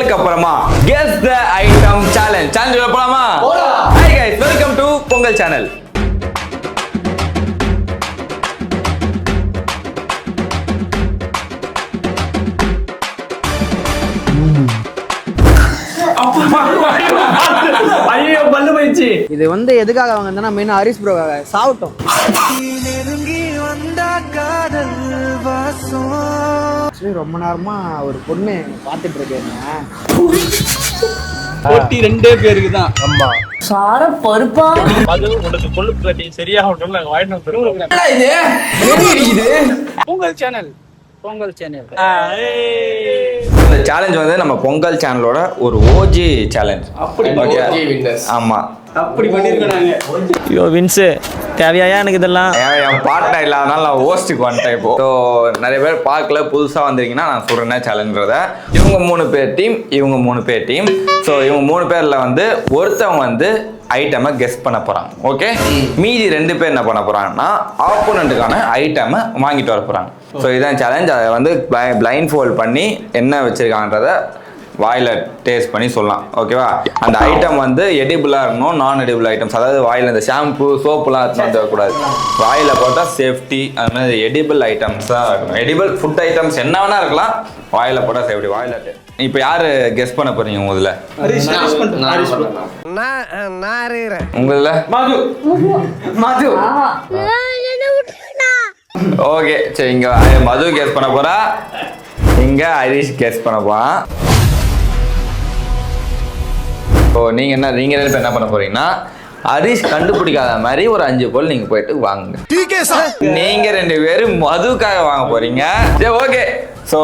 பேருக்கு அப்புறமா கெஸ் தி item challenge போலாமா? Hi guys, welcome to Pongal channel. ஐயோ பல்லு போயிடுச்சு. இது வந்து எதுக்காக வாங்கினா மெயின் ஹரிஸ் ப்ரோக்காக சாவட்டும். ரொம்ப நேரமா ஒரு பொண்ணு பாத்துட்டு இருக்கேன். போட்டி ரெண்டே பேருக்கு தான். ஆமா சார பருப்பா அது உங்களுக்கு கொழுப்பு கட்டி சரியாகட்டும் நாங்க வாங்கிட்டு வந்துருவோம். பொங்கல் சேனல் இந்த சேலஞ்ச் வந்து நம்ம பொங்கல் சேனலோட ஒரு ஓஜி சேலஞ்ச். அப்படி ஓகே ஆமா அப்படி பண்ணிருக்கோம் நாங்க. ஐயோ வின்ஸ் தேவையா எனக்கு இதெல்லாம்? என் பார்ட்னர் இல்லாதனால நான் ஹோஸ்ட்டுக்கு வந்துட்டேன் இப்போ. ஸோ நிறைய பேர் பார்க்கல, புதுசாக வந்திருக்கீங்கன்னா நான் சொல்கிறேன் சேலஞ்சுறத. இவங்க 3 பேர் டீம், இவங்க 3 பேர் டீம். ஸோ இவங்க 3 பேரில் வந்து ஒருத்தவங்க வந்து ஐட்டமை கெஸ் பண்ண போகிறாங்க. ஓகே, மீதி 2 பேர் என்ன பண்ண போகிறாங்கன்னா ஆப்போனண்ட்டுக்கான ஐட்டமை வாங்கிட்டு வர போகிறாங்க. ஸோ இதுதான் சேலஞ்ச். அதை வந்து பிளைண்ட் ஃபோல்ட் பண்ணி என்ன வச்சுருக்காங்கன்றத வாயில் டேஸ்ட் பண்ணி சொல்லலாம். ஓகேவா? அந்த ஐட்டம் வந்து எடிபிளாக இருக்கணும், நான் எடிபிள் ஐட்டம்ஸ். அதாவது வாயில் இந்த ஷாம்பு சோப்புலாம் எடுத்துன்னு வரக்கூடாது. வாயில் போட்டால் சேஃப்டி. அது மாதிரி எடிபிள் ஐட்டம்ஸாக இருக்கணும். எடிபிள் ஃபுட் ஐட்டம்ஸ் என்ன வேணா இருக்கலாம், வாயில் போட்டால் சேஃப்டி. வாயில் இப்போ யார் கெஸ் பண்ண போறீங்க உங்களதுல? உங்களதுல மது. ஓகே சரி, இங்க மது கெஸ் பண்ண போறா, இங்க ஹரிஷ் கெஸ் பண்ண போறான். ஸோ நீங்க 2 பேர் என்ன பண்ண போறீங்கன்னா ஹரிஷ் கண்டுபிடிக்காத மாதிரி ஒரு 5 பொருள் நீங்க போயிட்டு வாங்குங்க. நீங்க 2 பேரும் மதுக்காக வாங்க போறீங்க. சரி ஓகே. ஸோ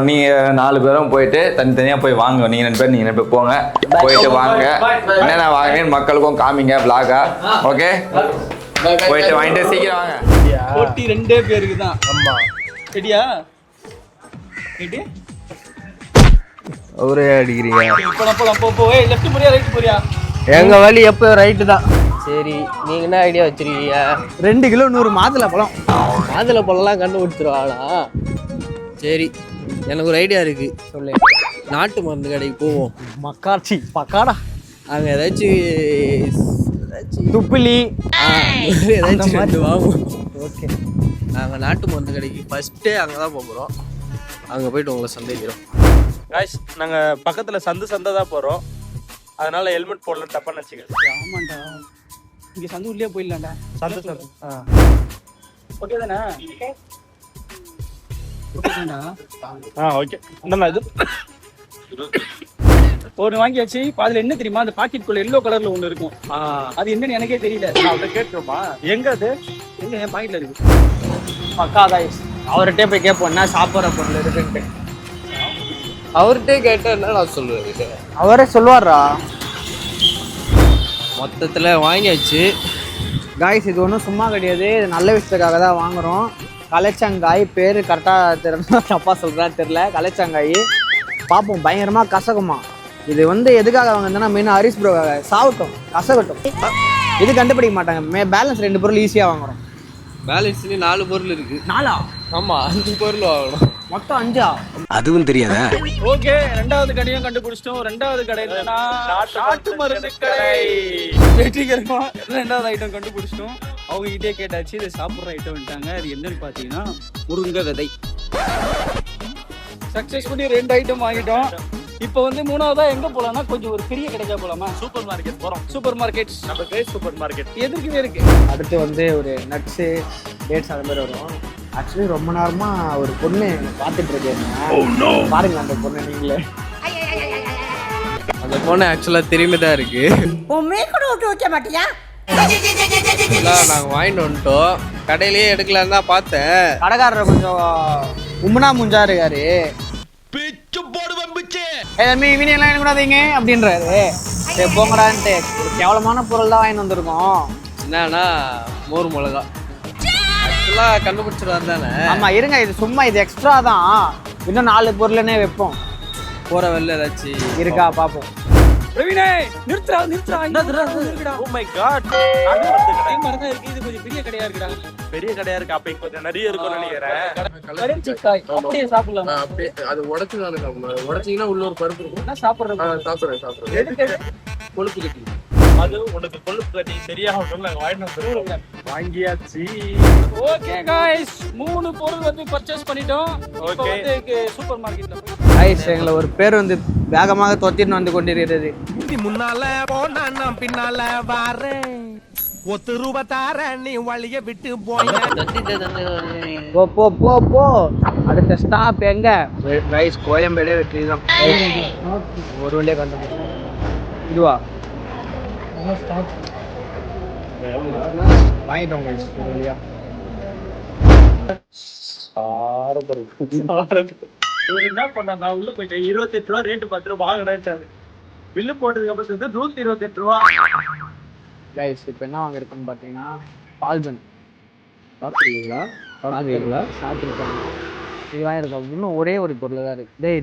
நீங்க 4 பேரும் போயிட்டு தனித்தனியா போய் வாங்க. நீங்க 2 பேர் போங்க, போயிட்டு வாங்க. என்னென்ன வாங்கினேன்னு மக்களுக்கும் காமிங்க பிளாகா. ஓகே, போயிட்டு வாங்கிட்டு சீக்கிரம் வாங்க. போட்டி ரெண்டே பேருக்கு தான். ஆமா ரெடியா? ரெடி? ஒரே அடிக்கிறீங்க. இப்போ போ. ஏய் லெஃப்ட் போறியா ரைட் போறியா? எங்க வழி எப்போ ரைட்டு தான். சரி, நீங்க என்ன ஐடியா வச்சிருக்கீங்க? 2 கிலோ 100 மாதுளை பழம். மாதுளை பழம்லாம் கண்டுபிடிச்சிருவாளா? சரி, எனக்கு ஒரு ஐடியா இருக்கு. சொல்லு. நாட்டு மருந்து கடைக்கு போவோம். மக்காச்சி பக்காடா. அங்கே ஏதாச்சும் துப்பிலி ஏதாச்சும் வாங்குவோம். ஓகே, நாங்கள் நாட்டு மருந்து கடைக்கு ஃபஸ்ட்டே அங்கே தான் போகிறோம். அங்கே போயிட்டு உங்களை சந்தேகிறோம். காய்ஸ், நாங்கள் பக்கத்தில் சந்தை தான் போகிறோம். அதனால ஹெல்மெட் போடல, தப்பான்னு வச்சுக்க. ஆமாண்டா, இங்கே சந்து உள்ளே போயிடலாம்டா. சந்தை ஓகே தானே? ஓகே. இந்த இது ஒன்று வாங்கியாச்சு. அதில் என்ன தெரியுமா, அந்த பாக்கெட்டுக்குள்ள எல்லோ கலர்ல ஒன்று இருக்கும். அது என்னன்னு எனக்கே தெரியல. அவர்கிட்ட கேட்குறோமா? எங்க அது? எங்க என் பாக்கெட்ல இருக்கு. பக்காதான். அவர்கிட்ட போய் கேட்போம் என்ன சாப்பிட்ற பொருள் இருக்குன்ட்டு. அவர்கிட்ட கேட்டா என்ன நான் சொல்லுவேன்? அவரே சொல்லுவாரா? மொத்தத்தில் வாங்கியாச்சு. காய்ஸ், இது ஒன்றும் சும்மா கிடையாது. இது நல்ல விஷயத்துக்காக தான் வாங்குகிறோம். கலைச்சங்காய் பேர் கரெக்டாக தெரியுமா தப்பாக சொல்கிறான்னு தெரில. கலைச்சங்காய் பார்ப்போம், பயங்கரமாக கசகுமா. இது வந்து எதுக்காக வாங்கினா மெயின் ஹரிஸ் ப்ரோக்காக சாவட்டும், கசகட்டும். இது கண்டுபிடிக்க மாட்டாங்க. பேலன்ஸ் 2 பொருள் ஈஸியாக வாங்குகிறோம். பேலன்ஸ்லேயே 4 பொருள் இருக்கு. 4? ஆமாம், 5 பொருள் வாங்கணும். மொத்தம் 5? அதுவும் தெரியாதா? ஓகே, 2வது கடையும் கண்டுபிடிச்சிட்டோம். 2வது கடை என்னன்னா நாட்டு மருந்து கடை. வெற்றிகரமா 2வது ஐட்டம் கண்டுபிடிச்சிட்டோம். அவங்க கிட்டே கேட்டாச்சு, இதை சாப்பிட்ற ஐட்டம் வந்துட்டாங்க. அது என்னன்னு பார்த்தீங்கன்னா முருங்கை விதை. சக்ஸஸ்ஃபுல்லி 2 ஐட்டம் வாங்கிட்டோம். இப்போ வந்து 3வதா எங்க போலாம்னா கொஞ்சம் ஒரு பெரிய கடைக்கா போலாமா? சூப்பர் மார்க்கெட் போகிறோம். Super market. நம்ம பேர் சூப்பர் மார்க்கெட் எதுக்குமே இருக்கு. அடுத்து வந்து ஒரு நட்ஸு டேட்ஸ் அந்த மாதிரி வரும். ஆக்சுவலி ரொம்ப நேரமா ஒரு பொண்ணு பார்த்துட்டு இருக்கேன். பாருங்க அந்த பொண்ணு நீங்களே. அந்த பொண்ணு ஆக்சுவலாக திரும்பி தான் இருக்கு. உண்மையை கூட விட்டு வைக்க மாட்டியா? நாங்கள் வாங்கிட்டு வந்துட்டோம். கடையிலேயே எடுக்கலான்னு தான் பார்த்தேன். கடைக்காரர் கொஞ்சம் உம்முனா முஞ்சா இருக்காரு. மீன் எல்லாம் எடுக்கூடாதீங்க அப்படின்றாரு. சரி போங்கடான்ட்டு ஒரு கேவலமான பொருள் தான் வாங்கிட்டு வந்திருக்கோம். என்னன்னா மோர் மிளகா. ஆக்சுவலாக கண்டுபிடிச்சிட்டு வந்தானே. ஆமா இருங்க, இது சும்மா இது எக்ஸ்ட்ரா தான். இன்னும் 4 பொருள்னே வைப்போம். போகிற வெளில ஏதாச்சும் இருக்கா பார்ப்போம். பிரவீனே நிறுத்துறா. Oh my God. நாட்டு மருந்து கடை இருக்கு. இது கொஞ்சம் பெரிய பெரிய கடையா இருக்குடா. பெரிய கடையா இருக்கு, அப்ப இங்க கொஞ்சம் நிறைய இருக்கும்னு நினைக்கிறேன். கரிச்சிக்காய் அப்படியே சாப்பிடலாம். அப்படியே அது உடைச்சு தானே சாப்பிடணும். உடைச்சிங்கன்னா உள்ள ஒரு பருப்பு இருக்கும். என்ன சாப்பிடுறது? சாப்பிட்றேன். எதுக்கு? கொழுப்பு கட்டி. அது உனக்கு கொழுப்பு கட்டி சரியாகட்டும், நாங்க வாங்கிட்டு வாங்கியாச்சு. ஓகே गाइस, 3 பொருள் வந்து பர்ச்சேஸ் பண்ணிட்டோம். இப்போ Okay. வந்து சூப்பர் மார்க்கெட்ல கைஸ் எங்களை ஒரு பேர் வந்து வேகமாக தொத்தின்னு வந்து கொண்டிருக்கிறது. முன்னால போனா பின்னால வாரேன், ஒத்து ரூபா தார நீ வழிய விட்டு போய். போ போ போ போ. அடுத்த ஸ்டாப் எங்க? கைஸ் கோயம்பேடு வெற்றி தான். ஒரு வழியா கண்டுபிடிச்சோம். இதுவா வாங்கிட்டோம் கைஸ் ஒரு வழியா. இவரு என்ன பண்ணா, நான் உள்ள போயிட்டேன், 28 ரூபா ரேட்டு 10 ரூபா வாங்கினேன். பில்லு போட்டதுக்கு அப்புறம் வந்து 128 ரூபா. கைஸ் இப்போ என்ன வாங்கிருக்கோம்னு பார்த்தீங்கன்னா பால்பன் சாப்பிட்றீங்களா? சாப்பிட்ருக்காங்க. இது வாங்கியிருக்கோம். இன்னும் ஒரே ஒரு பொருள் தான் இருக்கு. டேய்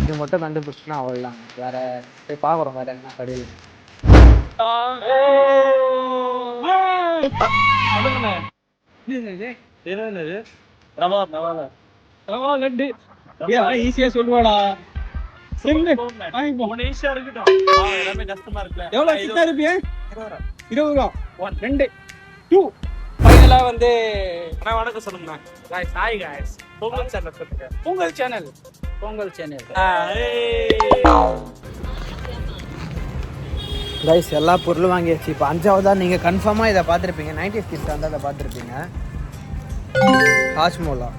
இது மட்டும் கண்டுபிடிச்சுன்னா அவ்வளோதான். வேற போய் பார்க்குறோம் வேற என்ன கடையில். என்னது? ரவா லட்டு. ஈஸியா சொல்லுவாடா. ஒண்ணு ஈஸியா இருக்கட்டும். எல்லாமே கஷ்டமா இருக்குல்ல. எவ்வளவு சின்ன இருப்பிய? 20 ரூபா. 1 2 2 ஃபைனலா வந்து அண்ணா வணக்கம் சொல்லுங்க. guys, hi guys. Pongal channel சொல்லுங்க. பொங்கல் சேனல். கைஸ் எல்லா பொருளும் வாங்கியாச்சு. இப்போ 5ஆவதா நீங்கள் கன்ஃபார்மாக இதை பார்த்துருப்பீங்க. 90s கிட்ஸ் வந்து அதை பார்த்துருப்பீங்க. ஹாஜ்மோலா.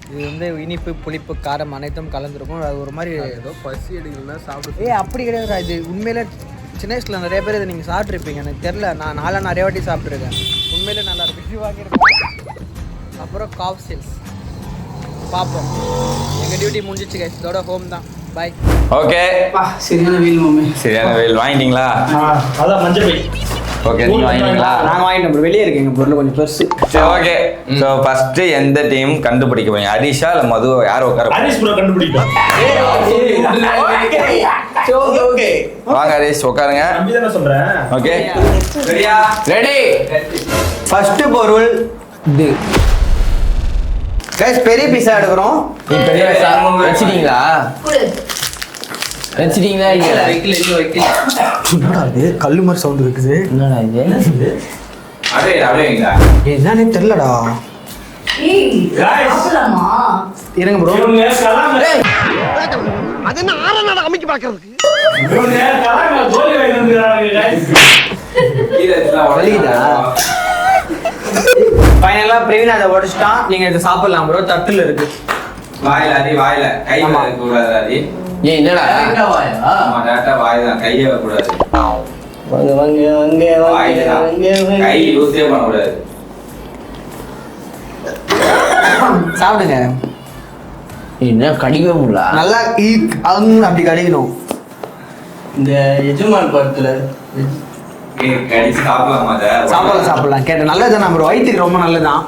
இது வந்து இனிப்பு புளிப்பு காரம் அனைத்தும் கலந்துருக்கும். அது ஒரு மாதிரி ஏதோ பசி எடுக்கலன்னா சாப்பிட்டு. அப்படி கிடையாது. இது உண்மையிலே சின்ன வயசில் நிறைய பேர் இதை நீங்கள் சாப்பிட்ருப்பீங்க. எனக்கு தெரில, நான் நாளாக நிறைய வாட்டி சாப்பிட்ருக்கேன். உண்மையிலே நல்லா இருக்கும். இது வாங்கியிருக்கோம். அப்புறம் காஃப் சில்ஸ் பார்ப்போம். எங்கள் டியூட்டி முடிஞ்சிச்சு கைஸ். இதோட ஹோம் தான். பாய். ஓகே, சரியான வீல் மம்மி. சரியான வெயில் வாங்கிட்டீங்களா? அதான் மஞ்சள் பை. ஓகே, நீங்க வாங்கிட்டீங்களா? நாங்கள் வாங்கிட்டோம் bro. வெளியே இருக்கு எங்கள் பொருள் கொஞ்சம் பெருசு. சரி, ஓகே. ஸோ ஃபர்ஸ்ட் எந்த டீம் கண்டுபிடிக்க போறீங்க? ஹரிஷா இல்லை மது? யார் உட்கார? ஹரிஷ் ப்ரோ கண்டுபிடிக்கும். வாங்க ஹரிஷ் உட்காருங்க. நம்பி தானே சொல்றேன். ஓகே, ரெடியா? ரெடி. ஃபர்ஸ்ட் பொருள் இது கைஸ். பெரிய பீஸா எடுக்கிறோம். நீ பெரிய வச்சிட்டீங்களா? வச்சிட்டீங்களா? என்னடா இது கல்லு மாதிரி சவுண்ட் இருக்குது? என்னடா இது? அப்படியே என்னன்னே தெரியலடா. இருங்க ப்ரோ. இவங்க கலாம அது என்ன ஆறநாட அமைக்க பாக்குறதுக்கு. இவங்க கலாம கோலி வாங்கி வந்துறாங்க गाइस. வலிக்குதா? ஃபைனலா பிரவீன் அதை உடைச்சிட்டான். நீங்க இதை சாப்பிடலாம் ப்ரோ. தட்டுல இருக்கு. வாயில அடி, வாயில கை வைக்க கூடாது அடி. ஏய் என்னடா? ஆமா, டேரக்டா வாய் தான், கையே வைக்க கூடாது. வாங்க வாயில தான். கை யூஸே பண்ண கூடாது. சாப்பிடுங்க. என்ன கடிக்கவே முடியல. நல்லா அப்படி கடிக்கணும். இந்த எஜமான் படத்துல கடிச்சு சாப்பிடலாமா அதை? சாப்பிடலாம். கேட்டேன். நல்லதுதான் நம்ம வயிற்றுக்கு ரொம்ப நல்லதுதான்.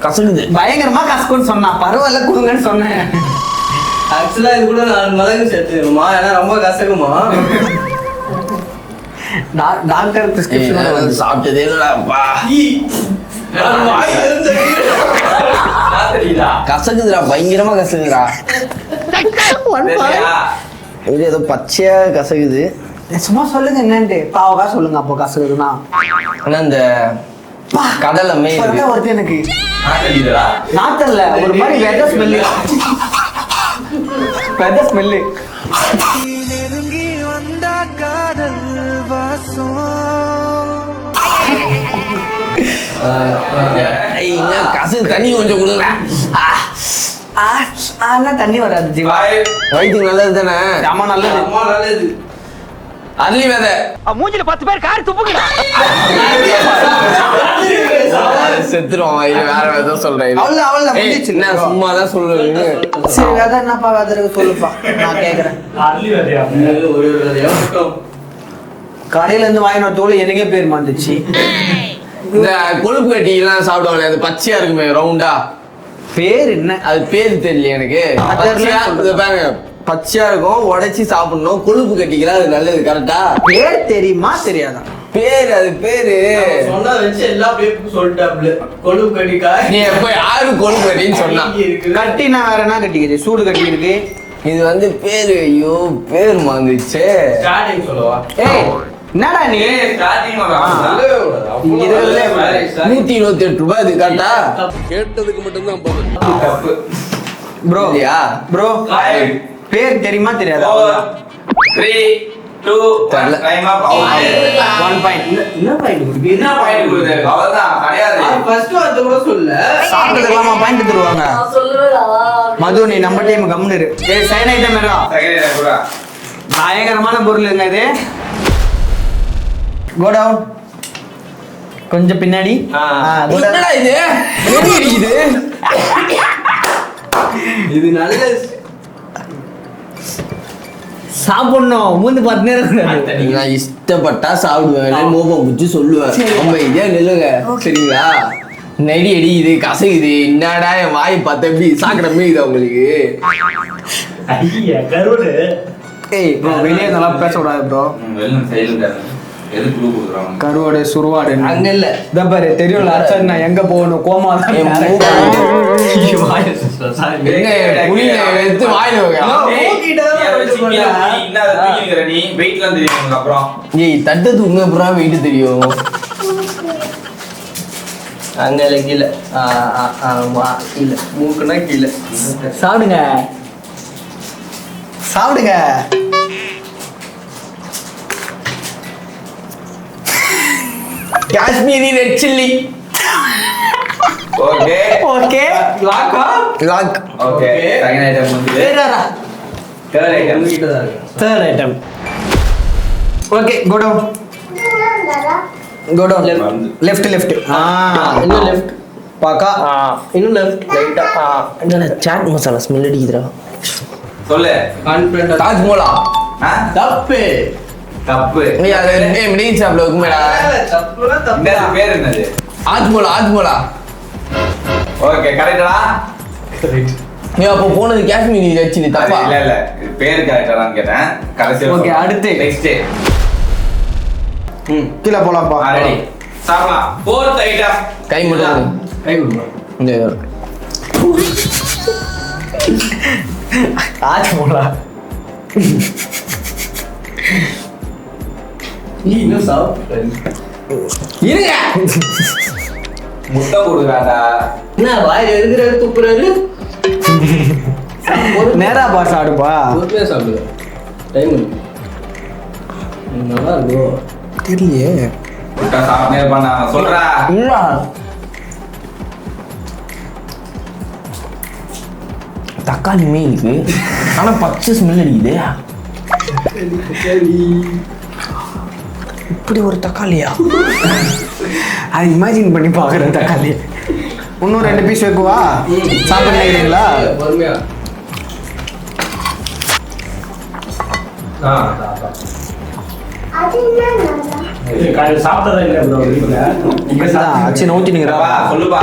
கசக்குது. பயங்கரமா கசக்குன்னு சொன்னா. பரவாயில்ல கொடுங்கன்னு சொன்னேன். ஆக்சுவலா இது கூட நான் மிளகு சேர்த்துக்கணுமா? ஏன்னா ரொம்ப கசக்குமா? டாக்டர் பிரிஸ்கிரிப்ஷன் சாப்பிட்டதே இல்லடாப்பா. கசக்குதுடா, பயங்கரமா கசக்குதுடா. இது ஏதோ பச்சையா கசக்குது. சும்மா சொல்லுங்க என்னன்ட்டு. பாவக்கா சொல்லுங்க அப்போ கசக்குதுன்னா. ஆனா இந்த கடலை மேய் வருது எனக்கு. நாத்தடிக்குதுடா. நாத்தல்ல, ஒரு மாதிரி வெத ஸ்மெல்லு. வெத ஸ்மெல்லு. நெருங்கி வந்த காதல் வாசம். கசக்கு, தண்ணி கொஞ்சம் கொடுங்க. தண்ணி வராது ஜீவா. வயிற்றுக்கு நல்லது தானே? ஆமா நல்லது. நல்லது. அள்ளி விதை. மூஞ்சில 10 பேர் காரி துப்புங்கடா. செத்துருவோம். வேற ஏதோ சொல்றேன். அவ்வளவு என்ன சும்மா தான் சொல்லுவீங்க. சரி வேத என்னப்பா வேத இருக்கு சொல்லுப்பா. நான் கேக்குறேன். அள்ளி வதையா? ஒரு விதையா மட்டும். கடையில இருந்து வாங்கின தோல் எனக்கே பேர் மாந்துச்சு. இந்த கொழுப்பு கட்டி எல்லாம் சாப்பிடுவாங்க, அது பச்சையா இருக்குமே ரவுண்டா. பேர் என்ன? அது பேர் தெரியல எனக்கு. பச்சையா, இதை பாருங்க, பச்சையா இருக்கும், உடைச்சி சாப்பிடணும், கொழுப்பு கட்டிக்கலாம், அது நல்லது. கரெக்டா? பேர் தெரியுமா தெரியாதா? பேரு அது பேரு சொன்னா வச்சு எல்லா பேருக்கும் சொல்லிட்டாப்ல. கொழுப்பு கட்டிக்கா நீ எப்ப யாரு கொழுப்பு கட்டின்னு சொன்னா? கட்டினா வேற என்ன கட்டிக்குது? சூடு கட்டி இருக்கு. இது வந்து பேரு. ஐயோ பேர் மாந்துச்சு. ஸ்டார்டிங் சொல்லவா? ஏய் என்னடா நீ ஸ்டார்டிங் 128 ரூபாய். இது கரெக்டா? கேட்டதுக்கு மட்டும்தான் பதில். தப்பு. ப்ரோ இல்லையா? ப்ரோ பேர் தெரியுமா தெரியாதா? 3 2 தெரியல. 1 டைம் அப். 1 பாயிண்ட். என்ன பாயிண்ட் கொடுக்கு? என்ன பாயிண்ட் கொடுத்து? அவ்வளவுதான் கிடையாது. ஃபர்ஸ்ட் வார்த்தை கூட சொல்ல. சாப்பிட்டதுக்கலாமா பாயிண்ட் தருவாங்க? மது நீ நம்ம டீம் கம்முனு இரு. ஏய் சைன் ஐட்டம் என்னடா? செகண்ட் கூட பயங்கரமான பொருள் என்ன இது? Go down. கொஞ்சம் பின்னாடி. go down. என்னடா இது? எப்படி அடிக்குது? இது நல்ல சாப்பிடணும். மூந்து பார்த்துனே இருக்கக்கூடாது. நான் இஷ்டப்பட்டா சாப்பிடுவேன், மோபம் குச்சி சொல்லுவேன். நம்ம இதே நில்லுங்க சரிங்களா? நெடி அடிக்குது, கசகுது. என்னடா என் வாய் பார்த்த எப்படி சாக்கிடமே இது உங்களுக்கு? ஐயா கருடு ஏய் ப்ரோ வெளியே நல்லா பேசக்கூடாது ப்ரோ. வெல்லம் சைலண்ட். எது குளு கொடுக்குறாங்க? கருவாடு சுருவாடு அங்க இல்ல. இத பாரு தெரியும்ல அச்சா நான் எங்க போகணும் கோமா தான். என் மூக்கு எங்க புளியில எடுத்து வாயில வைக்கலாம். நீ வெயிட்லாம் தெரியும் அப்புறம். ஏய் தட்டு தூங்க அப்புறம் வெயிட்டு தெரியும். அங்க இல்ல கீழே. கீழே மூக்குனா கீழே. சாப்பிடுங்க சாப்பிடுங்க. Kashmiri red chilli. Okay okay லாக்கா லாக். ஓகே செகண்ட் ஐட்டம் வந்து வேறடா. Third item third item. Okay go down. Go down. Left left. இன்னும் லெஃப்ட். பாக்கா. இன்னும் லெஃப்ட் லைட்டா. என்னடா சாட் மசாலா ஸ்மெல் அடிக்குதுடா. சொல்லு. தாஜ்மோலா. ஆ? தப்பு. தப்பு. ஏய் அது மெடிக்கல் ஷாப்ல இருக்குமேடா. தப்புனா இந்த பேர் என்னது? ஆஜ்மோலா ஆஜ்மோலா. ஓகே கரெக்ட்டா? நீ அப்போ போனது காஷ்மீரி ரெட் சில்லி தப்பா? இல்ல இல்ல இது பேர் கரெக்ட்டான்னு கேட்டேன். கடைசியா Okay, அடுத்து. நெக்ஸ்ட் கீழே போலாம்ப்பா. ரெடி. சாப்பிடலாம். Fourth item. கை மட்டும் கை கொடுங்க. இந்த ஆச்சு போடா. நீ இன்னும் சாப்பிடு. இருங்க. முட்டை கொடுக்குறாடா. என்ன வாயில இருக்கிறாரு துப்புறாரு? நேரா பா சாப்பிடுப்பா. பொறுமையா சாப்பிடுங்க. டைம் இருக்கு. நல்லா இருக்கும். தெரியலையே. முட்டை சாப்பிட்டே பண்ணா சொல்றா. இல்ல. தக்காளியுமே இருக்கு. ஆனா பச்சை ஸ்மெல் அடிக்குது. இப்படி ஒரு தக்காளியா? அது இமேஜின் பண்ணி பாக்குறேன் தக்காளி. இன்னும் 2 பீஸ் வைக்குவா? சாப்பிட நினைக்கிறீங்களா? பொறுமையா. காலையில் சாப்பிட்டதா இல்லை ப்ரோ வீட்டில். அச்சு நோத்தினுங்கிறா. சொல்லுப்பா.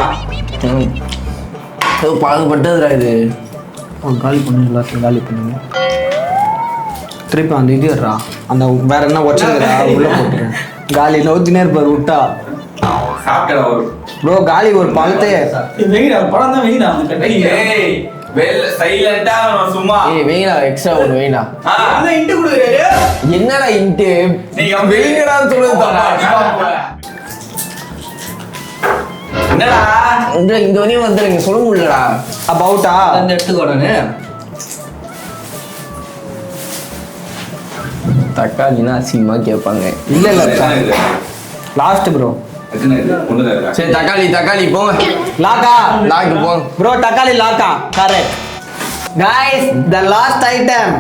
பாகுபட்டதுடா இது. காலி பண்ணு எல்லாத்தையும் காலி பண்ணுங்க. திருப்பி அந்த இது ஏறா அந்த வேற என்ன வச்சிருக்கா உள்ள போட்டுறேன். காலி நோத்தினே இருப்பாரு விட்டா. சாப்பிட்டா ஒரு ப்ரோ காலி ஒரு பழத்தையே. வெயிடா படம் தான் வெயிடா அந்த கட்டி. ஏய் வெல் சைலண்டா சும்மா. ஏய் வெயினா எக்ஸ்ட்ரா ஒன்று வெயினா. ஆ இன்ட்டு கொடுக்குறாரு. என்னடா இன்ட்டு நீங்க வெயினடா சொல்லுது தப்பா. என்னடா? இந்த வரையும் வந்துடுங்க சொல்ல முடியலடா. அபவுட்டா அந்த எடுத்துக்கோடனே தக்காளினா அசிங்கமா கேட்பாங்க. இல்ல இல்ல லாஸ்ட் ப்ரோ. சரி தக்காளி தக்காளி போங்க. லாக்கா லாக்கு போங்க ப்ரோ. தக்காளி லாக்கா correct. Guys the last item.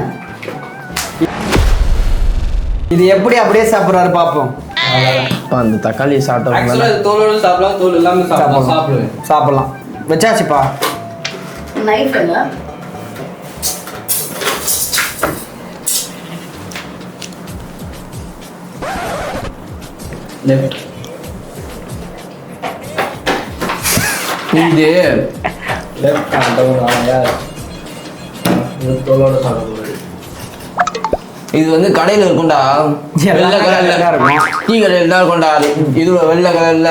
இது எப்படி அப்படியே சாப்பிடுறாரு பாப்போம். அந்த தக்காளியை சாப்பிட்டோம்னா தோலோட சாப்பிடலாம், தோல் இல்லாம சாப்பிடலாம். சாப்பிடலாம். வச்சாச்சுப்பா. நைஃப் என்ன? லெஃப்ட். இது லெஃப்ட் டவுன் ஆயா. இது தோலோட சாப்பிடுறது. இது வந்து கடையில இருக்கும்டா, வெள்ளை கலர்ல டீ கடையில தான் இருக்கும்டா. இதுல வெள்ளை கலர்ல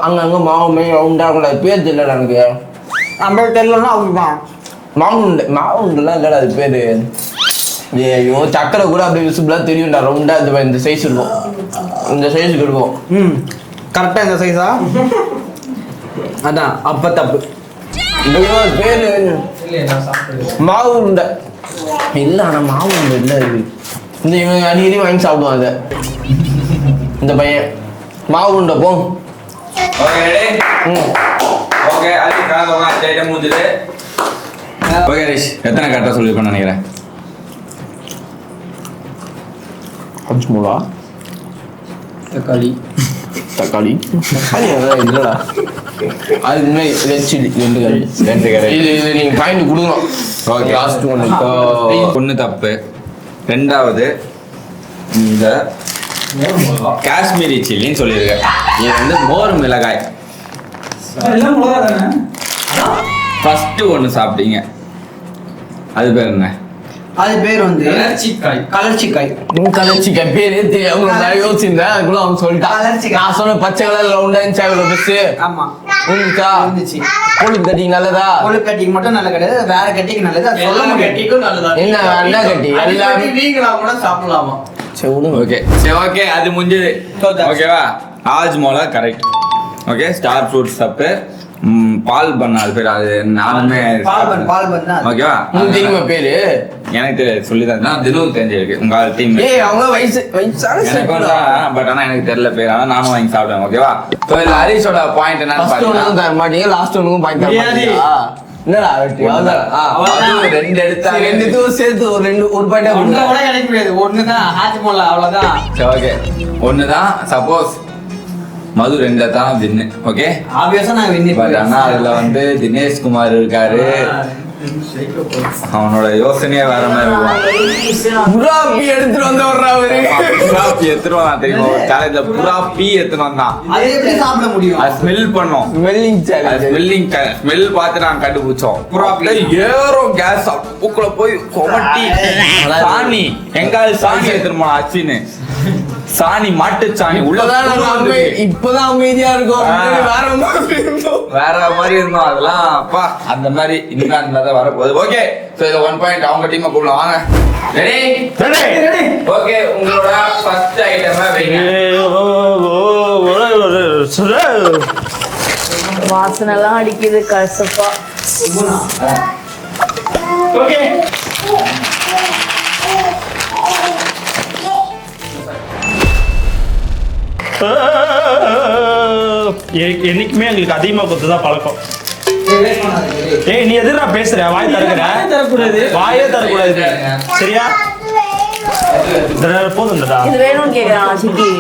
அங்கங்க மாவு ரவுண்டா இருக்கும்டா. பேர் தெரியலடா எனக்கு. நம்ம தெரியலன்னா அவங்க மாவுண்டுலாம் இல்லடா அது பேரு. ஐயோ சக்கரை கூட அப்படியே விசிபிளா தெரியும்டா. ரவுண்டா இந்த சைஸ் இருக்கும், இந்த சைஸுக்கு இருக்கும். கரெக்டா இந்த சைஸா? அதான் அப்ப தப்பு. பேரு மாவு உருண்டை இல்ல. ஆனா மாவு உருண்டை இல்ல இது. இந்த இவங்க அடிக்கடி வாங்கி சாப்பிடுவான் அதை. இந்த பையன் மாவு உருண்டை போ. Okay ready. ஓகே அது காலங்க டைம் முடிஞ்சது. ஓகே ரிஷ் எத்தனை கரெக்டா சொல்லிருப்பேன்னு நினைக்கிறேன்? அஞ்சு மூலா தக்காளி இல்லடா. அது உண்மை ரெட் சில்லி 2 கறி. இது நீங்க பாயிண்ட் கொடுக்கணும். Okay last one. ஒன்று தப்பு. ரெண்டாவது இந்த காஷ்மீரி சில்லின்னு சொல்லியிருக்கேன். இது வந்து மோர் மிளகாய். எல்லாம் மிளகா தானே? ஃபர்ஸ்ட் ஒன்று சாப்பிட்டீங்க, அது பேர் என்ன? அது பேர் வந்து கலர்ச்சிக்காய். கலர்ச்சிக்காய் பேரே தெரியாம நான் யோசிச்சிருந்தேன். அதுக்குள்ள அவன் சொல்லிட்டான். நான் சொன்ன பச்சை கலர்ல உண்டா இருந்துச்சு. ஆமா இருந்துச்சு. கொழுப்பு கட்டிங் நல்லதா? கொழுப்பு கட்டிங் மட்டும் நல்ல கிடையாது, வேற கட்டிங் நல்லது. அது சொல்ல முடியும். என்ன கட்டி எல்லாமே நீங்களா கூட சாப்பிடலாமா? சரி விடுங்க. ஓகே சரி ஓகே அது முடிஞ்சது. ஓகேவா? Hajmola correct. Okay star fruits தப்பு. பால் பண்ண அது பேர். அது நானுமே பால் பண்ணா ஓகேவா? தெரியுமா பேரு? எனக்கு தெரியாது, சொல்லிதான் தினம் தெரிஞ்சிருக்கு. உங்க டீம் அவங்க வயசான பட் ஆனா எனக்கு தெரியல பேர். ஆனா நானும் வாங்கி சாப்பிடுவேன். ஓகேவா? ஸோ இதுல ஹரிஷோட பாயிண்ட் என்னன்னு பாத்தீங்கன்னா தர மாட்டீங்க, லாஸ்ட் ஒன்னுக்கும் பாயிண்ட் தர மாட்டீங்களா? என்னடா ரெண்டு எடுத்தா ரெண்டுத்துக்கும் சேர்த்து ஒரு பாயிண்டா கூட கிடைக்க முடியாது. ஒண்ணுதான் ஹாஜ்மோலா, அவ்வளவுதான். சரி ஓகே ஒண்ணுதான். சப்போஸ் மது 2 தான் வின்னு. ஓகே ஆப்வியஸா நான் வின் பட் ஆனா அதுல வந்து தினேஷ் குமார் இருக்காரு. அவனோட யோசனையே வேற மாதிரி இருக்கும். புறாப்பி எடுத்துட்டு வந்து அவரு புறாப்பி எடுத்துட்டு வந்தான் தெரியுமா? ஒரு காலேஜ்ல புறாப்பி எடுத்துட்டு வந்தான். அது எப்படி சாப்பிட முடியும்? அது ஸ்மெல் பண்ணோம். ஸ்மெல் பார்த்து நாங்க கண்டுபிடிச்சோம். புறாப்பில ஏறும் கேஸ் பூக்குள்ள போய் கொமட்டி சாணி எங்காவது சாணி எடுத்துட்டு போனா அச்சின்னு சாணி மாட்டு சாணி இப்பதான் அமைதியா இருக்கும். வேற மாதிரி இருந்தோம். அதெல்லாம் அப்பா அந்த மாதிரி இங்கிலாந்துலதான் வரப்போகுது. ஓகே சோ இது 1 பாயிண்ட். அவங்க டீமை கூப்பிடலாம் வாங்க. ரெடி ஓகே உங்களோட ஃபர்ஸ்ட் ஐட்டமா வைங்க. வாசனைலாம் அடிக்குது கசப்பா. ஓகே என்னைக்குமே எங்களுக்கு அதிகமா கொடுத்து தான் பழக்கம். ஏய் நீ எதிரா பேசுற? வாய் தரக்கூடாது, வாயே தரக்கூடாது. சரியா? போதும்டா. இது வேணும்னு கேக்குறான் சிக்கி.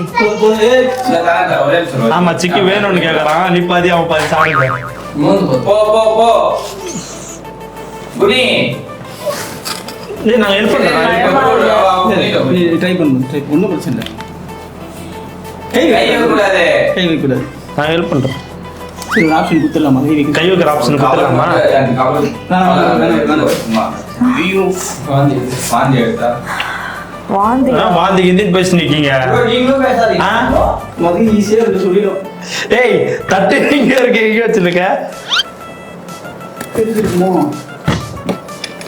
ஆமா சிக்கி வேணும்னு கேக்குறான். நீ பாதி அவன் பாதி சாப்பிடுங்க. போ போ போ குனி ஏய் நான் ஹெல்ப் பண்றேன். ட்ரை பண்ணு. ஒன்றும் பிரச்சனை இல்லை. கை வைக்கக்கூடாது. நான் ஹெல்ப் பண்றேன். சரி ஒரு ஆப்ஷன் கொடுத்துடலாமா? கை வைக்கிற ஆப்ஷன் கொடுத்துடலாமா? வாந்தி எடுத்தா வாந்தி வாந்தி ஹிந்தி பேசி நிக்கீங்க. முதல்ல ஈஸியா இருக்கு சொல்லிடும். ஏய் தட்டு எங்க இருக்கு? எங்க வச்சிருக்க? தெரிஞ்சிருக்குமோ?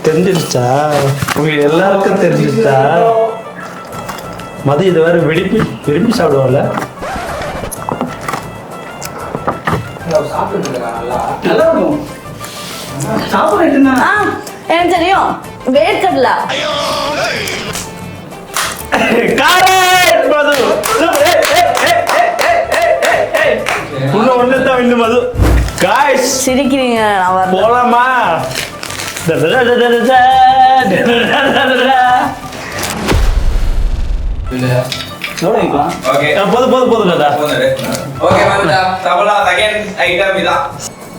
தெரிஞ்சிருச்சா? உங்களுக்கு எல்லாருக்கும் தெரிஞ்சிருச்சா? மது இது வேற விரும்பி சாப்பிடுவாங்கல்ல. நல்லா இருக்கும். சாப்பிடுறேன்னா எனக்கு தெரியும். வேர்க்கடலை. கரெக்ட் மது. இன்னும் ஒண்ணுதான் இன்னும் மது. காய்ஸ் சிரிக்கிறீங்க. நான் வரல. போலாமா? ஓகே போதும் தாதா. ஓகே வந்துடா. தபலா செகண்ட் ஐட்டம் இதான்.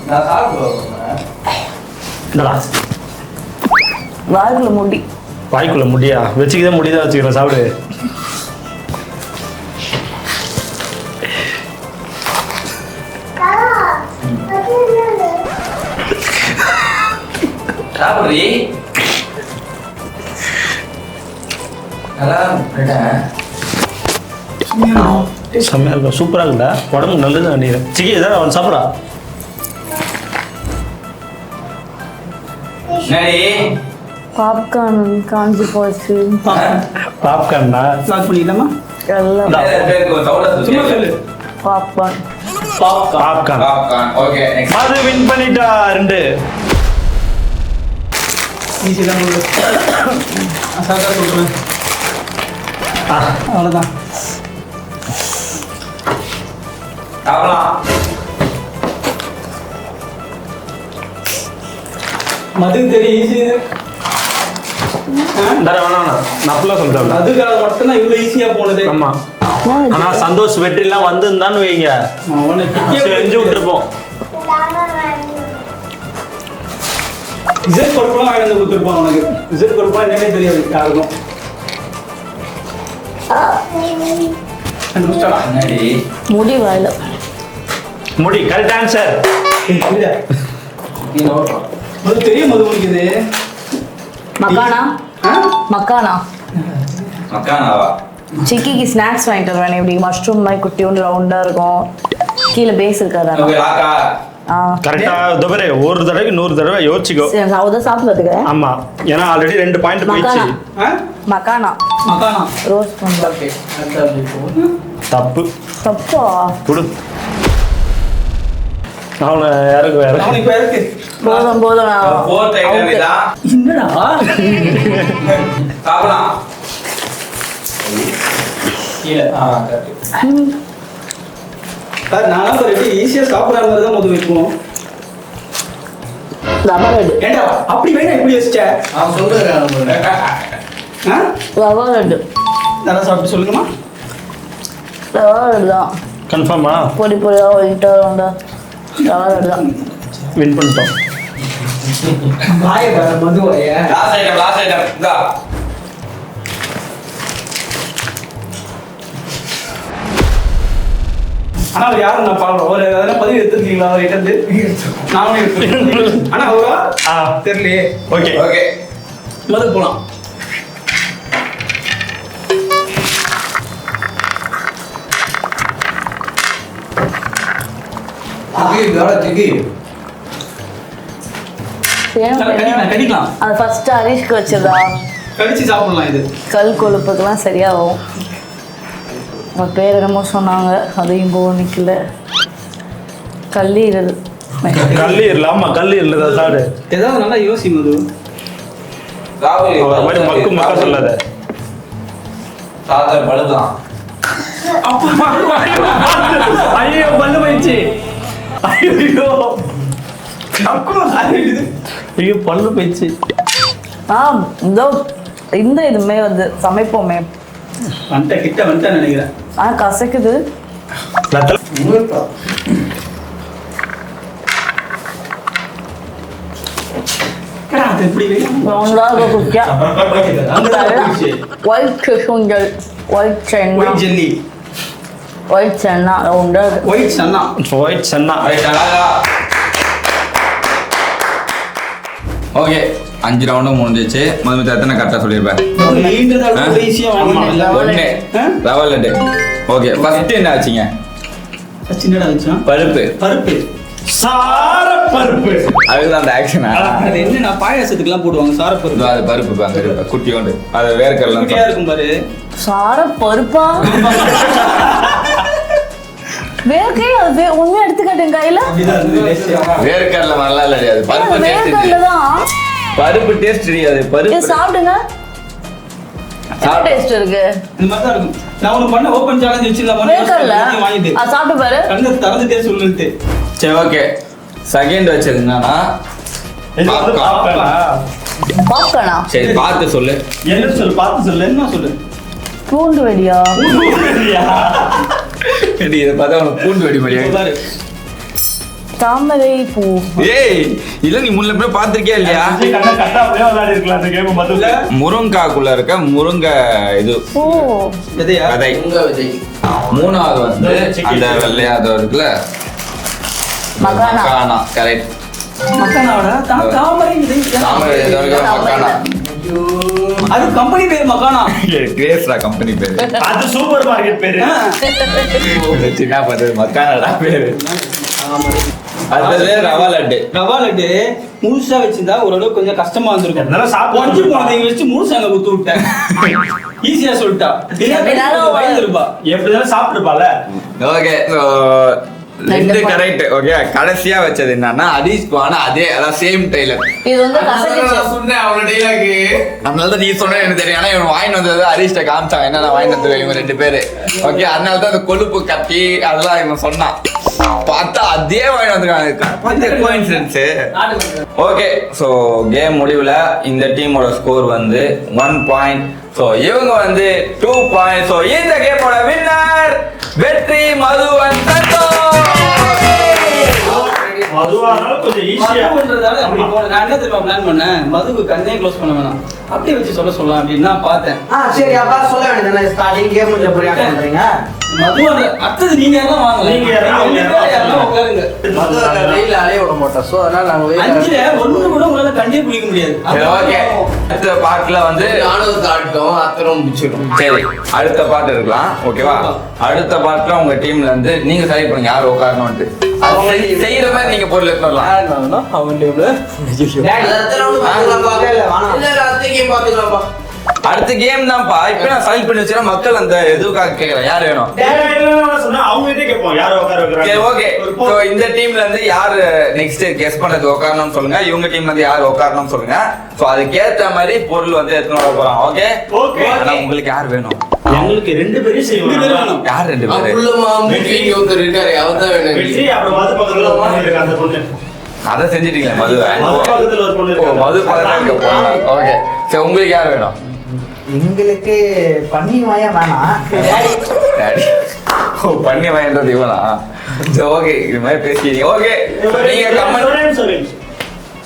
நான் சாப்பிடுவேன். வாய்க்குள்ள முடி. வாய்க்குள்ள முடியா வச்சுக்கிதான் முடிதான் வச்சுக்கிறேன். சாப்பிடு. சாப்பிடுறீ? செம்மையா இருக்கும், சூப்பரா இருக்குடா, உடம்புக்கு நல்லது நினைக்கிறேன். சிக்கி ஏதாவது அவன் சாப்பிட்றா. பாப்கார்ன் காஞ்சி போச்சு. பாப்கார்னா ஸ்டார்ட் பண்ணிடலாமா? எல்லாம் சும்மா சொல்லு. பாப்கார்ன். பாப்கார்ன். ஓகே அது வின் பண்ணிட்டா 2. ஈஸி தான் சொல்லு. அசால்ட்டா சொல்றேன். அவ்வளோதான். மது தெரியும் ஈஸி. வேணாம் நான் அப்படிலாம் சொல்றேன். அதுக்காக மட்டும்தான் இவ்வளோ ஈஸியா போனது. ஆமா, ஆனா சந்தோஷ் வெற்றிலாம் வந்திருந்தான்னு வைங்க, அவனை செஞ்சு விட்டுருப்போம். இசட் பொறுப்பெல்லாம் வாங்கி வந்து கொடுத்துருப்பான் உனக்கு. இசட் பொறுப்பா என்னன்னே தெரியாது யாருக்கும். கண்டுபிடிச்சாடா? முடி வாயில. முடி கரெக்ட் ஆன்சர். அது தெரியும் மது உனக்கு இது. மக்கானா மக்கானா மக்கானாவா? சிக்கிக்கு ஸ்நாக்ஸ் வாங்கிட்டு வருவேன். இப்படி மஷ்ரூம் மாதிரி குட்டி ஒன்று ரவுண்டா இருக்கும், கீழே பேஸ் இருக்காது. ஓகே லாக்கா. கரெக்டா தவிர ஒரு தடவைக்கு 100 தடவை யோசிச்சுக்கோ. அதை சாப்பிட்டு வந்துக்கிறேன். ஆமா, ஏன்னா ஆல்ரெடி 2 பாயிண்ட் போயிடுச்சு. மக்கானா மக்கானா ரோஸ் பண்ணுறேன். தப்பு. தப்பா? குடு. அவனை இறக்கு அவனுக்கு இப்ப இருக்கு. போதும் போதும். நான் ஃபோர்த் ஐட்டம் இதா. என்னடா சாப்பிடலாம். கீழே. சார் நானும் ஒரு எப்படி ஈஸியா சாப்பிட்ற மாதிரி தான் மது வைப்போம். ரவா லட்டு. ஏண்டா அப்படி வேணா இப்படி வச்சிட்ட? அவன் சொல்லுறேன். ரவா லட்டு. நல்லா சாப்பிட்டு சொல்லுங்கம்மா. ரவா லட்டு தான். கன்ஃபார்மா பொடி பொடியா ஒயிட்டா ரவுண்டா ரவா லட்டு தான். வின் பண்ணிட்டோம். வாய வர மது வாய. லாஸ்ட் ஐட்டம் இதா. ஆனா அவர் யாரும் நான் பாக்குறோம். ஒரு எதனா பதிவு எடுத்துருக்கீங்களா அவர் கிட்ட இருந்து? நானும் எடுத்துருக்கேன். ஆனா அவரா தெரியலையே. ஓகே ஓகே மது போலாம். கடிக்கலாம். அது ஃபர்ஸ்ட் ஹரிஷ்க்கு வச்சதா? கடிச்சு சாப்பிடலாம் இது. கல் கொழுப்புக்கெல்லாம் சரியாகும். அவன் பேர் என்னமோ சொன்னாங்க, அதையும் நிக்கல. கல்லீரல். கல்லீரல். ஆமா கல்லீரல் தான் சாடு. ஏதாவது நல்லா யோசி மது. ராகுல் அவர் மாதிரி மக்கு மக்கா சொல்லாத. சாதா பழுதான். ஐயோ பல்லு போயிடுச்சு. ஐயோ ஐயோ பல்லு போயிடுச்சு. இதோ இந்த இதுமே வந்து சமைப்போமே. கிட்ட வந்துட்டேன் நினைக்கிறேன். கசக்குது. ஓகே 5 ரவுண்டும் முடிஞ்சிச்சு. முதல்ல எத்தனை கரெக்டாக சொல்லியிருப்பேன்? 1 ரவா லட்டு. ஓகே ஃபர்ஸ்ட் என்ன ஆச்சுங்க? பருப்பு. பருப்பு சாரப்பருப்பு. அதுதான் அந்த ஆக்ஷனா? அது என்ன பாயாசத்துக்குலாம் போடுவாங்க சாரப்பருப்பு. அது பருப்பு அங்கே இருக்கு குட்டியோண்டு. அது வேர்க்கடலாம் குட்டியா இருக்கும் பாரு. சாரப்பருப்பா? வேர்க்கை அது உண்மையா எடுத்துக்காட்டேன் கையில. வேர்க்கடலை நல்லா இல்ல, அது பருப்பு டேஸ்ட். வேர்க்கடலைதான். பருப்பு டேஸ்ட் தெரியாது. பருப்பு சாப்பிடுங்க. டேஸ்ட் இருக்கு. இந்த மாதிரி தான் இருக்கும். நான் உனக்கு பண்ண ஓபன் சேலஞ்ச் வச்சிரலாம். வேர்க்கடலை வாங்கிட்டு சாப்பிட்டு பாரு. கண்ணு திறந்துட்டே சொல்லுது. சரி ஓகே. செகண்ட் வச்சது என்னன்னா பாப்கார்னா? சரி பார்த்து சொல்லு. என்ன சொல்லு, பார்த்து சொல்லு. என்ன சொல்லு? பூண்டு வெடியா? இதை பார்த்தா உனக்கு பூண்டு வெடி மாதிரியா? பாரு. தாமரை பூ. ஏய் இல்ல நீ முன்ன போய் பார்த்திருக்கியா இல்லையா? கண்ணா கட்டா அப்படியே விளையாடி இருக்கலாம் அந்த கேம் மதுல. முருங்காக்குள்ள இருக்க முருங்கை இது ஓ விதையா? விதை. மூணாவது வந்து அந்த வெள்ளையாத இருக்குல்ல மக்கானா. மக்கானா. கரெக்ட். மக்கானாவோட தாமரை விதை. தாமரை விதை வரைக்கும் மக்கானா. அது கம்பெனி பேர் மக்கானா. கிரேஸ்டா கம்பெனி பேரு. அது சூப்பர் மார்க்கெட் பேரு. சின்ன பத்து மக்கானடா பேரு. அடுத்தது ரவா லட்டு. ரவா லட்டு முழுசா வச்சிருந்தா ஓரளவுக்கு கொஞ்சம் கஷ்டமா வந்திருக்கும். அதனால சாப்பிட்டு கொஞ்சம் போனதை வச்சு முழுசா அங்க குத்து விட்டேன். ஈஸியா சொல்லிட்டா. பயந்துருப்பா. எப்படிதான் சாப்பிட்டுருப்பால. Okay so 2 correct. ஓகே கடைசியா வச்சது என்னன்னா ஹரிஷ் பானா அதே அதான் சேம் டெய்லர். இது வந்து கசக்கிச்சு. சொன்னேன் அவனோட டெய்லாக்கு. அதனால தான் நீ சொன்ன எனக்கு தெரியும். ஆனா இவன் வாங்கி வந்தது ஹரிஷ்ட காமிச்சாங்க என்னென்ன வாங்கி வந்தது இவங்க 2 பேரு. ஓகே அதனால தான் அந்த கொழுப்பு கட்டி அதெல்லாம் இவன் சொன்னான். பார்த்தா அதே வாங்கி வந்துருக்காங்க. கோயின்சிடன்ஸ். ஓகே ஸோ கேம் முடிவுல இந்த டீமோட ஸ்கோர் வந்து 1 பாயிண்ட். ஸோ இவங்க வந்து 2 பாயிண்ட். ஸோ இந்த கேமோட வின்னர் வெற்றி மதுவன் சந்தோஷ். மதுவானால கொஞ்சம் ஈஸியா மதுன்றதால அப்படி போனேன். நான் என்ன தெரியுமா பிளான் பண்ணேன், மதுக்கு கண்ணே க்ளோஸ் பண்ண வேணாம், அப்படியே வச்சு சொல்லலாம் அப்படின்னு நான் பார்த்தேன். சரி அப்பா சொல்ல வேண்டியது ஸ்டார்டிங் கேம் கொஞ்சம் புரியா பண்றீங்க. மதுவோட அடுத்தது நீங்க யாரெல்லாம் வாங்க, நீங்க யாரெல்லாம் உட்காருங்க. வெயில அலைய விட மாட்டோம். ஸோ அதனால நாங்கள் 5ல 1 கூட உங்களால கண்டே பிடிக்க முடியாது. ஓகே அடுத்த பாட்டுல வந்து நானும் தாட்டும் அத்தரும் பிடிச்சிடும். சரி அடுத்த பாட்டு இருக்கலாம். ஓகேவா அடுத்த பாட்டுல உங்க டீம்ல இருந்து நீங்க செலக்ட் பண்ணுங்க யார் உட்காரணும்ட்டு. அவங்க செய்யற மாதிரி நீங்க பொருள் எடுத்து வரலாம். அவன் டீம்ல அடுத்த கேம் தான்ப்பா. இப்ப நான் செலக்ட் பண்ணி வச்சா மக்கள் அந்த எதுக்காக கேக்குறேன் யார் வேணும். சொன்னா அவங்க கிட்டே கேட்போம் யார உட்கார வைக்கிறாங்க. ஓகே சோ இந்த டீம்ல இருந்து யார் நெக்ஸ்ட் கெஸ் பண்றது உட்காரணும்னு சொல்லுங்க. இவங்க டீம்ல இருந்து யார் உட்காரணும்னு சொல்லுங்க. சோ அதுக்கு ஏத்த மாதிரி பொருள் வந்து எடுத்துட்டு வர போறோம். Okay okay. ஆனா உங்களுக்கு யார் வேணும்? எங்களுக்கு 2 பேரும் செய்வோம். யார் 2 பேரு? ஒருத்தர் இருக்காரு அவர் தான் வேணும். வெற்றி அப்புறம் மது பக்கத்துல இருக்கு அந்த பொண்ணு. அதை செஞ்சிட்டீங்களா மது? மது பக்கத்துல ஒரு பொண்ணு இருக்கு. மது பக்கத்துல. ஓகே சோ உங்களுக்கு யார் வேணும்? எங்களுக்கு பண்ணி வாயா வேணாம். டாடி பண்ணி வாங்கிட்டு இவனா? சரி ஓகே இது மாதிரி பேசிட்டீங்க. ஓகே நீங்க கமெண்ட் சொல்லு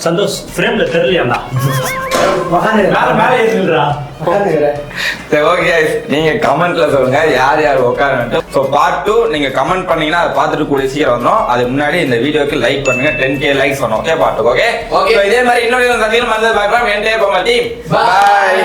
சந்தோஷ் ஃப்ரேம்ல தெரியலையாடா. மேல ஏறிடுறா. சரி ஓகே நீங்க கமெண்ட்ல சொல்லுங்க யார் யார் உட்காரணும். ஸோ பார்ட் 2 நீங்க கமெண்ட் பண்ணீங்கன்னா அதை பார்த்துட்டு கூடிய சீக்கிரம் வந்துடும். அதுக்கு முன்னாடி இந்த வீடியோக்கு லைக் பண்ணுங்க. 10K லைக்ஸ் பண்ணுவோம். Okay part 2 okay. இதே மாதிரி இன்னொரு சந்தியில் வந்து பார்க்கலாம். என்டையர் டீம் பாய்.